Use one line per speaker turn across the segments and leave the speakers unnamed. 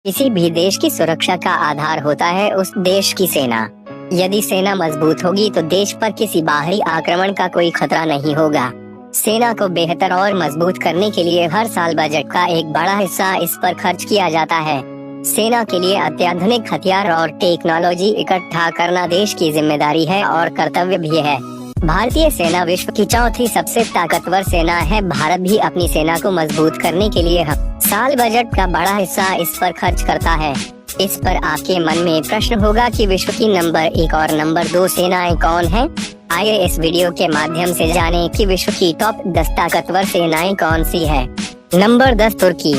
किसी भी देश की सुरक्षा का आधार होता है उस देश की सेना। यदि सेना मजबूत होगी तो देश पर किसी बाहरी आक्रमण का कोई खतरा नहीं होगा। सेना को बेहतर और मजबूत करने के लिए हर साल बजट का एक बड़ा हिस्सा इस पर खर्च किया जाता है। सेना के लिए अत्याधुनिक हथियार और टेक्नोलॉजी इकट्ठा करना देश की जिम्मेदारी है और कर्तव्य भी है। भारतीय सेना विश्व की चौथी सबसे ताकतवर सेना है। भारत भी अपनी सेना को मजबूत करने के लिए हर साल बजट का बड़ा हिस्सा इस पर खर्च करता है। इस पर आपके मन में प्रश्न होगा कि विश्व की नंबर 1 और नंबर 2 सेनाएं कौन हैं? आइए इस वीडियो के माध्यम से जानें कि विश्व की टॉप 10 ताकतवर सेनाएं कौन सी है। नंबर 10 तुर्की।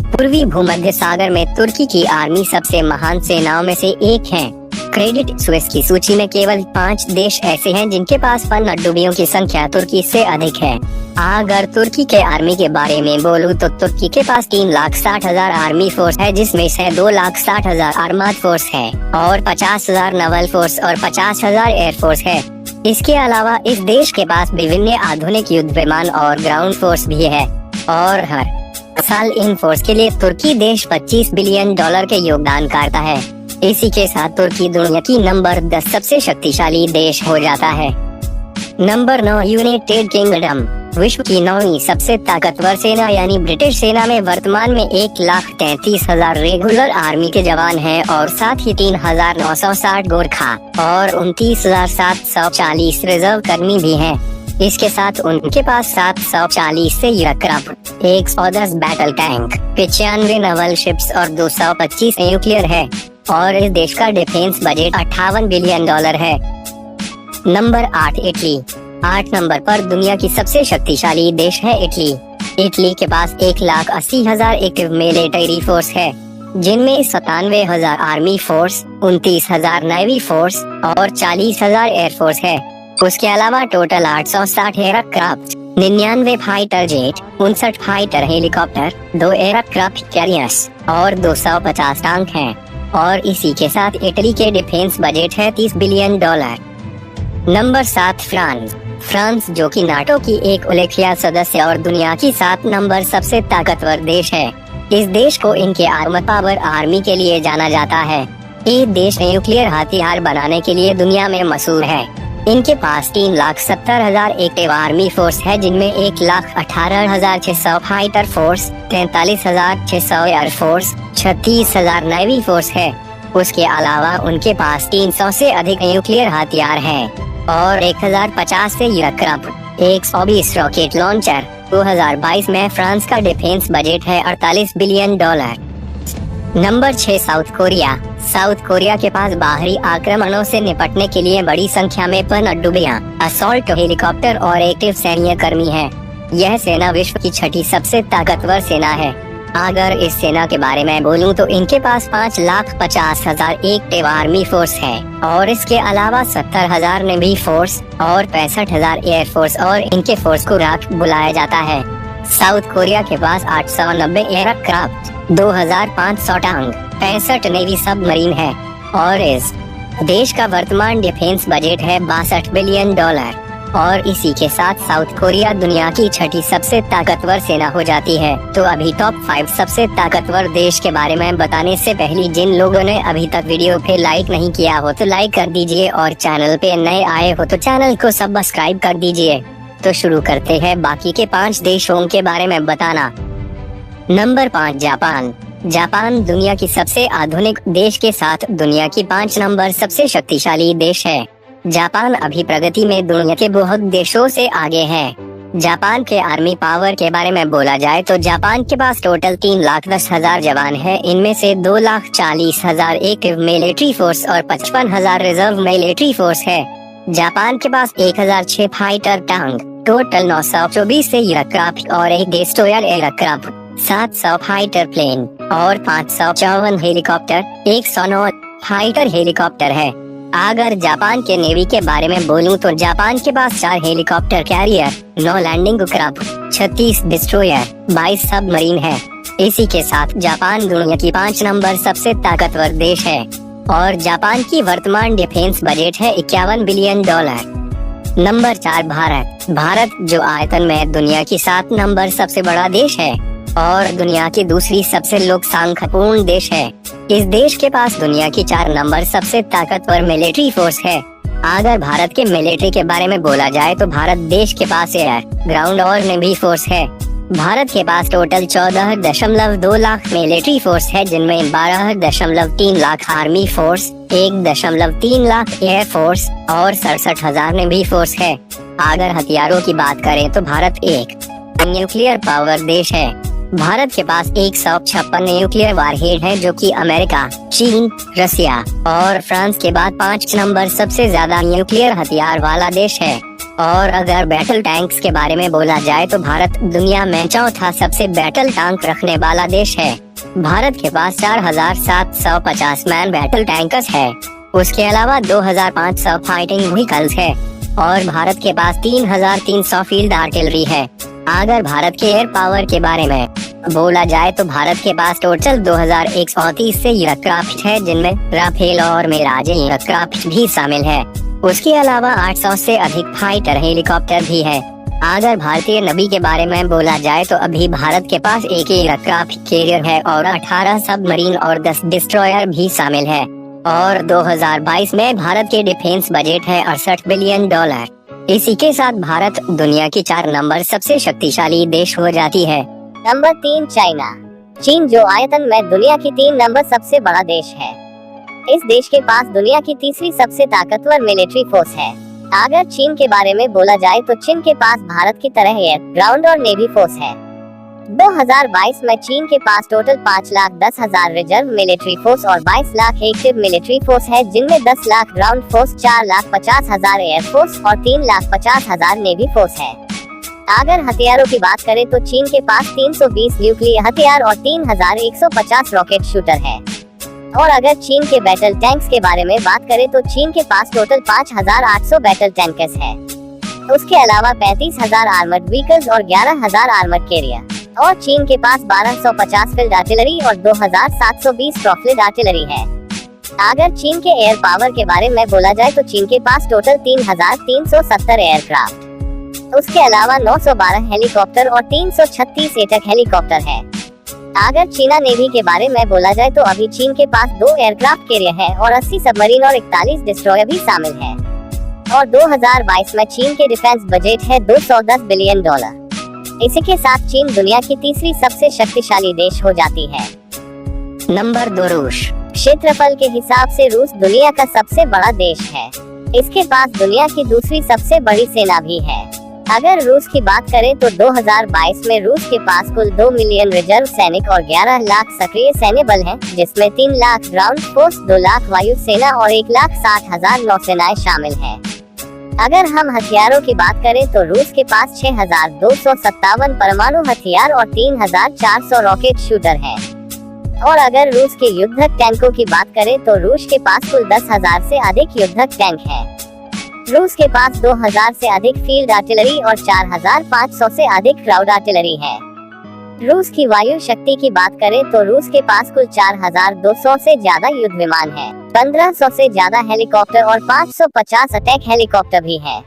पूर्वी भूमध्य सागर में तुर्की की आर्मी सबसे महान सेनाओं में से एक है। क्रेडिट स्विस की सूची में केवल 5 देश ऐसे हैं जिनके पास पनडुब्बियों की संख्या तुर्की से अधिक है। अगर तुर्की के आर्मी के बारे में बोलूं तो तुर्की के पास 3,60,000 आर्मी फोर्स है, जिसमें से 2,60,000 आर्माड फोर्स है और 50,000 नवल फोर्स और 50,000 एयरफोर्स है। इसके अलावा इस देश के पास विभिन्न आधुनिक युद्ध विमान और ग्राउंड फोर्स भी है और हर साल इन फोर्स के लिए तुर्की देश $25 बिलियन के योगदान करता है। इसी के साथ तुर्की दुनिया की नंबर 10 सबसे शक्तिशाली देश हो जाता है। Number 9 United kingdom. विश्व की 9वीं सबसे ताकतवर सेना यानी ब्रिटिश सेना में वर्तमान में 1,33,000 रेगुलर आर्मी के जवान हैं और साथ ही 3,960 गोरखा और 29,740 रिजर्व कर्मी भी हैं। इसके साथ उनके पास 740 से aircraft, 110 battle tank, 95 Naval ships और 225 न्यूक्लियर है और इस देश का डिफेंस बजट $58 बिलियन है। Number 8 Italy. 8 नंबर पर दुनिया की सबसे शक्तिशाली देश है इटली। इटली के पास 1,80,000 एक्टिव मिलिट्री फोर्स है, जिनमें 97,000 आर्मी फोर्स, 29,000 नेवी फोर्स और 40,000 एयरफोर्स है। उसके अलावा total 860 aircraft, 99 fighter jet, 59 fighter helicopter, 2 aircraft carriers और 250 टैंक हैं और इसी के साथ इटली के डिफेंस बजट है $30 बिलियन। Number 7 France. फ्रांस जो कि नाटो की एक उल्लेखनीय सदस्य और दुनिया की 7 नंबर सबसे ताकतवर देश है। इस देश को इनके आर्मड पावर आर्मी के लिए जाना जाता है। ये देश न्यूक्लियर हथियार बनाने के लिए दुनिया में मशहूर है। इनके पास 3,70,000 एक्टिव आर्मी फोर्स है, जिनमें 1,18,600 fighter force, 43,600 air force, 36,000 navy force है। उसके अलावा उनके पास 300 से अधिक न्यूक्लियर हथियार हैं और 1,050 से एयरक्राफ्ट, 120 रॉकेट लॉन्चर। 2022 में फ्रांस का डिफेंस बजट है $48 billion. Number 6 south Korea. South Korea के पास बाहरी आक्रमणों से निपटने के लिए बड़ी संख्या में पनडुब्बियां, असॉल्ट हेलीकॉप्टर और एक्टिव सैन्य कर्मी हैं। यह सेना विश्व की 6ठी सबसे ताकतवर सेना है। अगर इस सेना के बारे में बोलूं तो इनके पास 5,50,000 एक्टिव आर्मी फोर्स है और इसके अलावा 70,000 नेवी फोर्स और 65,000 एयर फोर्स और इनके फोर्स को राख बुलाया जाता है। साउथ कोरिया के पास 890 एयरक्राफ्ट, 2,500 टैंक, 65 नेवी सबमरीन है और इस देश का वर्तमान डिफेंस बजट है $62 बिलियन और इसी के साथ साउथ कोरिया दुनिया की 6ठी सबसे ताकतवर सेना हो जाती है। तो अभी टॉप 5 सबसे ताकतवर देश के बारे में बताने से पहले जिन लोगों ने अभी तक वीडियो पे लाइक नहीं किया हो तो लाइक कर दीजिए और चैनल पे नए आए हो तो चैनल को सब्सक्राइब कर दीजिए। तो शुरू करते हैं बाकी के 5 देशों के बारे में बताना। Number 5 Japan. जापान दुनिया की सबसे आधुनिक देश के साथ दुनिया की 5 नंबर सबसे शक्तिशाली देश है। जापान अभी प्रगति में दुनिया के बहुत देशों से आगे है। जापान के आर्मी पावर के बारे में बोला जाए तो जापान के पास टोटल 3,10,000 जवान है। इनमें से 2,40,000 एक्टिव मिलिट्री फोर्स और 55,000 रिजर्व मिलिट्री फोर्स है। जापान के पास 1,006 फाइटर टैंक, टोटल 924 से एयरक्राफ्ट और 1 डिस्ट्रॉयर एयरक्राफ्ट, 700 फाइटर प्लेन और 554 हेलीकॉप्टर, 109 फाइटर हेलीकॉप्टर है। अगर जापान के नेवी के बारे में बोलूं तो जापान के पास 4 helicopter carrier, 9 landing craft, 36 destroyer, 22 submarine है। इसी के साथ जापान दुनिया की 5 नंबर सबसे ताकतवर देश है और जापान की वर्तमान डिफेंस बजट है $51 बिलियन। नंबर 4 भारत। भारत जो आयतन में दुनिया की 7 नंबर सबसे बड़ा देश है। और दुनिया की दूसरी सबसे लोकसंख्यापूर्ण देश है। इस देश के पास दुनिया की 4 नंबर सबसे ताकतवर मिलिट्री फोर्स है। अगर भारत के मिलिट्री के बारे में बोला जाए तो भारत देश के पास एयर, ग्राउंड और नेवी फोर्स है। भारत के पास टोटल 14.2 लाख मिलिट्री फोर्स है, जिनमें 12.3 lakh army force, 1.3 lakh air force और 67,000 नेवी फोर्स है। अगर हथियारों की बात करें तो भारत एक न्यूक्लियर पावर देश है। भारत के पास 156 न्यूक्लियर वारहेड है, जो कि अमेरिका, चीन, रसिया और फ्रांस के बाद 5 नंबर सबसे ज्यादा न्यूक्लियर हथियार वाला देश है। और अगर बैटल टैंक्स के बारे में बोला जाए तो भारत दुनिया में चौथा सबसे बैटल टैंक रखने वाला देश है। भारत के पास 4,750 मैन बैटल टैंकर्स है। उसके अलावा 2,500 फाइटिंग व्हीकल्स है और भारत के पास 3,300 फील्ड आर्टिलरी है। अगर भारत के एयर पावर के बारे में बोला जाए तो भारत के पास टोटल 2,130 से एयरक्राफ्ट है, जिनमें राफेल और मिराज एयरक्राफ्ट भी शामिल है। उसके अलावा 800 से अधिक फाइटर हेलीकॉप्टर भी है। अगर भारतीय नेवी के बारे में बोला जाए तो अभी भारत के पास एक एयरक्राफ्ट कैरियर है और 18 सबमरीन और 10 डिस्ट्रॉयर भी शामिल है। और 2022 में भारत के डिफेंस बजट है $68 बिलियन। इसी के साथ भारत दुनिया की 4 नंबर सबसे शक्तिशाली देश हो जाती है।
Number 3 China. चीन जो आयतन में दुनिया की 3 नंबर सबसे बड़ा देश है। इस देश के पास दुनिया की तीसरी सबसे ताकतवर मिलिट्री फोर्स है। अगर चीन के बारे में बोला जाए तो चीन के पास भारत की तरह एयर, ग्राउंड और नेवी फोर्स है। 2022 में चीन के पास टोटल 5,10,000 रिजर्व मिलिट्री फोर्स और 22 लाख एक्टिव मिलिट्री फोर्स है, जिनमें 10 lakh ground force, 4,50,000 air force और 3,50,000 नेवी फोर्स है। अगर हथियारों की बात करें तो चीन के पास 320 न्यूक्लियर हथियार और 3,150 रॉकेट शूटर है। और अगर चीन के बैटल टैंक्स के बारे में बात करें तो चीन के पास टोटल 5,800 बैटल टैंकर्स है। उसके अलावा 35,000 आर्मर्ड व्हीकल्स और 11,000 आर्मर्ड कैरियर। और चीन के पास 1,250 फील्ड आर्टिलरी और 2,720 रॉकेट आर्टिलरी है। अगर चीन के एयर पावर के बारे में बोला जाए तो चीन के पास टोटल 3,370 एयरक्राफ्ट, उसके अलावा 912 हेलीकॉप्टर और 336 एटक हेलीकॉप्टर है। अगर चीना नेवी के बारे में बोला जाए तो अभी चीन के पास 2 एयरक्राफ्ट कैरियर है और 80 सबमरीन और 41 डिस्ट्रॉयर भी शामिल है। और 2022 में चीन के डिफेंस बजट है $210 बिलियन। इसी के साथ चीन दुनिया की तीसरी सबसे शक्तिशाली देश हो जाती है।
नंबर 2 रूस।
क्षेत्रफल के हिसाब से रूस दुनिया का सबसे बड़ा देश है। इसके पास दुनिया की दूसरी सबसे बड़ी सेना भी है। अगर रूस की बात करें तो 2022 में रूस के पास कुल 2 मिलियन रिजर्व सैनिक और 11 लाख सक्रिय सैन्य बल हैं, जिसमें 3 लाख ग्राउंड फोर्स, 2 लाख वायु सेना और 1,60,000 नौसेनाएं शामिल हैं। अगर हम हथियारों की बात करें तो रूस के पास 6,257 परमाणु हथियार और 3,400 रॉकेट शूटर हैं। और अगर रूस के युद्धक टैंकों की बात करें तो रूस के पास कुल 10,000 से अधिक युद्धक टैंक हैं। रूस के पास 2,000 से अधिक फील्ड आर्टिलरी और 4,500 से अधिक ग्राउंड आर्टिलरी है। रूस की वायु शक्ति की बात करें तो रूस के पास कुल 4,200 से ज्यादा युद्ध विमान है, 1,500 से ज्यादा हेलीकॉप्टर और 550 अटैक हेलीकॉप्टर भी है।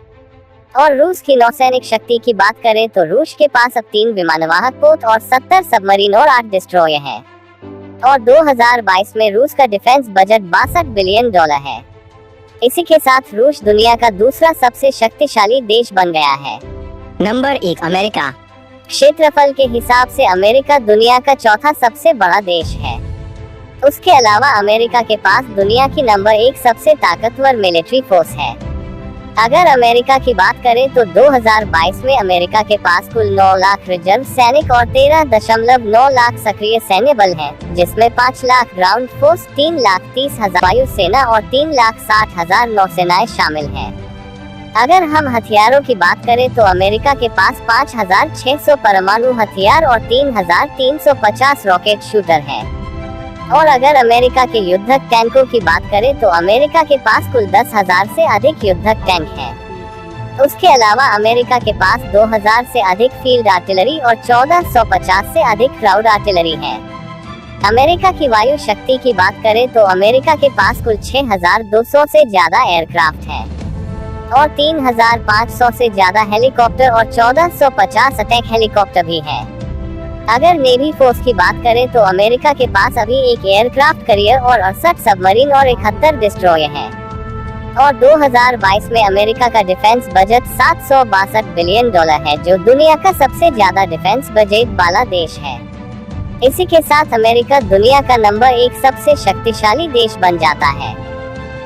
और रूस की नौसैनिक शक्ति की बात करें तो रूस के पास अब 3 विमानवाहक पोत और 70 सबमरीन और 8 डिस्ट्रॉयर है। और 2022 में रूस का डिफेंस बजट $62 बिलियन है। इसी के साथ रूस दुनिया का दूसरा सबसे शक्तिशाली देश बन गया है।
Number 1 America.
क्षेत्रफल के हिसाब से अमेरिका दुनिया का चौथा सबसे बड़ा देश है। उसके अलावा अमेरिका के पास दुनिया की नंबर 1 सबसे ताकतवर मिलिट्री फोर्स है। अगर अमेरिका की बात करें तो 2022 में अमेरिका के पास कुल 9 लाख रिजर्व सैनिक और 13.9 लाख सक्रिय सैन्य बल हैं, जिसमें 5 लाख ग्राउंड फोर्स, 3,30,000 वायु सेना और 3,60,000 नौसेनाएं शामिल हैं। अगर हम हथियारों की बात करें तो अमेरिका के पास 5,600 परमाणु हथियार और 3,350 रॉकेट शूटर हैं। और अगर अमेरिका के युद्धक टैंकों की बात करें तो अमेरिका के पास कुल 10,000 से अधिक युद्धक टैंक हैं। उसके अलावा अमेरिका के पास 2,000 से अधिक फील्ड आर्टिलरी और 1,450 से अधिक ग्राउंड आर्टिलरी है। अमेरिका की वायु शक्ति की बात करें तो अमेरिका के पास कुल 6,200 से ज्यादा एयरक्राफ्ट है और 3,500 से ज्यादा हेलीकॉप्टर और 1,450 अटैक हेलीकॉप्टर भी है। अगर नेवी फोर्स की बात करें तो अमेरिका के पास अभी एक एयरक्राफ्ट कैरियर और 68 सबमरीन और 71 डिस्ट्रॉयर हैं। और 2022 में अमेरिका का डिफेंस बजट $762 बिलियन है, जो दुनिया का सबसे ज्यादा डिफेंस बजट वाला देश है। इसी के साथ अमेरिका दुनिया का नंबर 1 सबसे शक्तिशाली देश बन जाता है।